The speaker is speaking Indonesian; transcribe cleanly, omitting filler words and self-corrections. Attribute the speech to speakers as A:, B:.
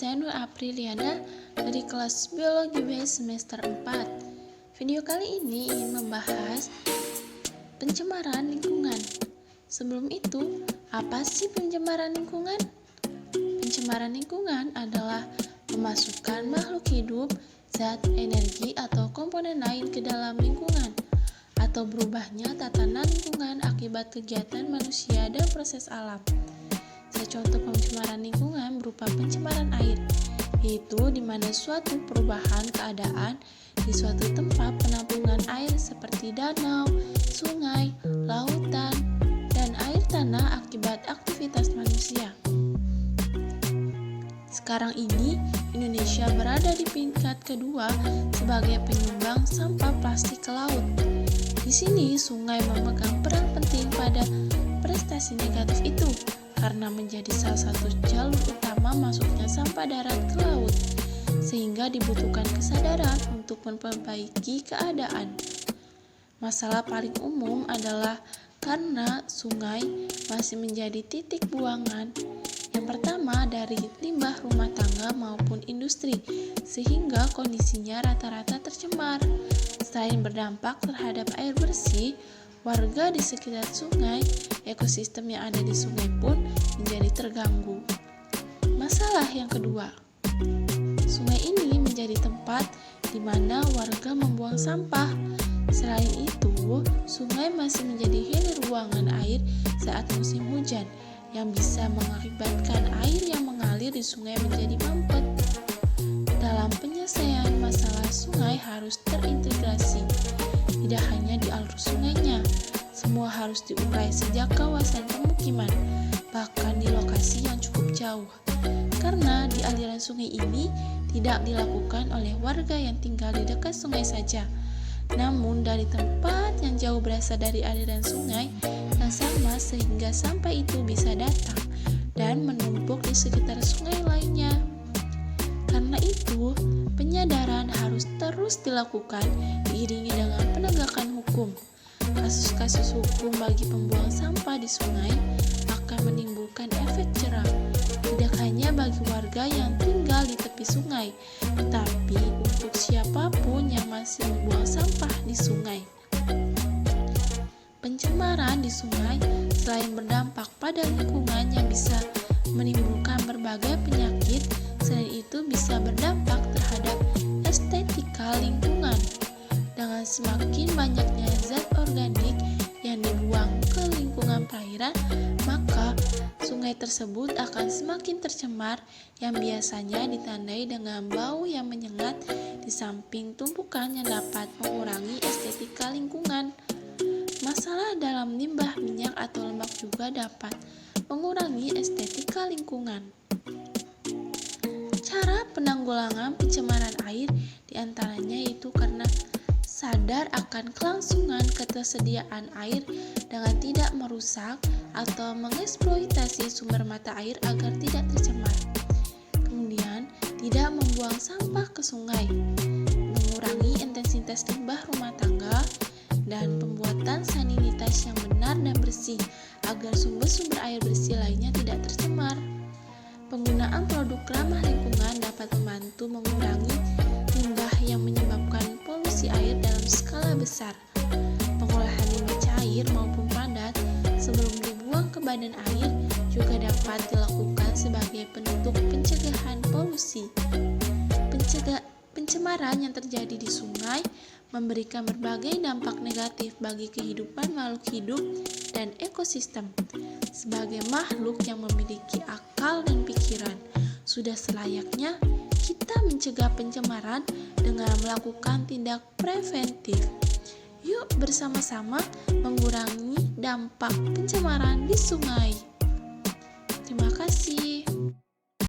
A: saya Nur Apriliana dari kelas Biologi B semester 4. Video kali ini ingin membahas pencemaran lingkungan. Sebelum itu, apa sih pencemaran lingkungan? Pencemaran lingkungan adalah memasukkan makhluk hidup, zat, energi, atau komponen lain ke dalam lingkungan, atau berubahnya tatanan lingkungan akibat kegiatan manusia dan proses alam. Contoh pencemaran lingkungan berupa pencemaran air, yaitu di mana suatu perubahan keadaan di suatu tempat penampungan air seperti danau, sungai, lautan, dan air tanah akibat aktivitas manusia. Sekarang ini, Indonesia berada di peringkat kedua sebagai penyumbang sampah plastik ke laut. Di sini, sungai memegang peran penting pada prestasi negatif itu, karena menjadi salah satu jalur utama masuknya sampah darat ke laut, sehingga dibutuhkan kesadaran untuk memperbaiki keadaan. Masalah paling umum adalah karena sungai masih menjadi titik buangan yang pertama dari limbah rumah tangga maupun industri, sehingga kondisinya rata-rata tercemar. Selain berdampak terhadap air bersih, warga di sekitar sungai, ekosistem yang ada di sungai pun menjadi terganggu. Masalah yang kedua, sungai ini menjadi tempat di mana warga membuang sampah. Selain itu, sungai masih menjadi hilir buangan air saat musim hujan, yang bisa mengakibatkan air yang mengalir di sungai menjadi mampet. Dalam penyelesaian masalah sungai harus terintegrasi, tidak hanya di alur sungainya, semua harus diurai sejak kawasan pemukiman, bahkan di lokasi yang cukup jauh. Karena di aliran sungai ini tidak dilakukan oleh warga yang tinggal di dekat sungai saja, namun dari tempat yang jauh berasal dari aliran sungai yang sama, sehingga sampah itu bisa datang dan menumpuk di sekitar sungai lainnya. Karena itu, penyadaran harus terus dilakukan diiringi dengan penegakan hukum. Kasus-kasus hukum bagi pembuang sampah di sungai akan menimbulkan efek jerah, tidak hanya bagi warga yang tinggal di tepi sungai, tetapi untuk siapapun yang masih membuang sampah di sungai. Pencemaran di sungai selain berdampak pada lingkungan yang bisa menimbulkan berbagai penyakit, selain itu bisa berdampak terhadap estetika lingkungan. Dengan semakin banyaknya zat organik yang dibuang ke lingkungan perairan, maka sungai tersebut akan semakin tercemar, yang biasanya ditandai dengan bau yang menyengat, di samping tumpukan yang dapat mengurangi estetika lingkungan. Masalah dalam limbah minyak atau lemak juga dapat mengurangi estetika lingkungan. Cara penanggulangan pencemaran air diantaranya yaitu karena sadar akan kelangsungan ketersediaan air dengan tidak merusak atau mengeksploitasi sumber mata air agar tidak tercemar. Kemudian, tidak membuang sampah ke sungai, mengurangi intensitas limbah rumah tangga, dan pembuatan sanitasi yang benar dan bersih agar sumber-sumber air bersih lainnya tidak tercemar. Penggunaan produk ramah lingkungan dapat membantu mengurangi limbah yang menyebabkan polusi air dalam skala besar. Pengolahan limbah cair maupun padat sebelum dibuang ke badan air juga dapat dilakukan sebagai bentuk pencegahan polusi. Pencemaran yang terjadi di sungai memberikan berbagai dampak negatif bagi kehidupan makhluk hidup dan ekosistem. Sebagai makhluk yang memiliki akal dan pikiran, sudah selayaknya kita mencegah pencemaran dengan melakukan tindak preventif. Yuk bersama-sama mengurangi dampak pencemaran di sungai. Terima kasih.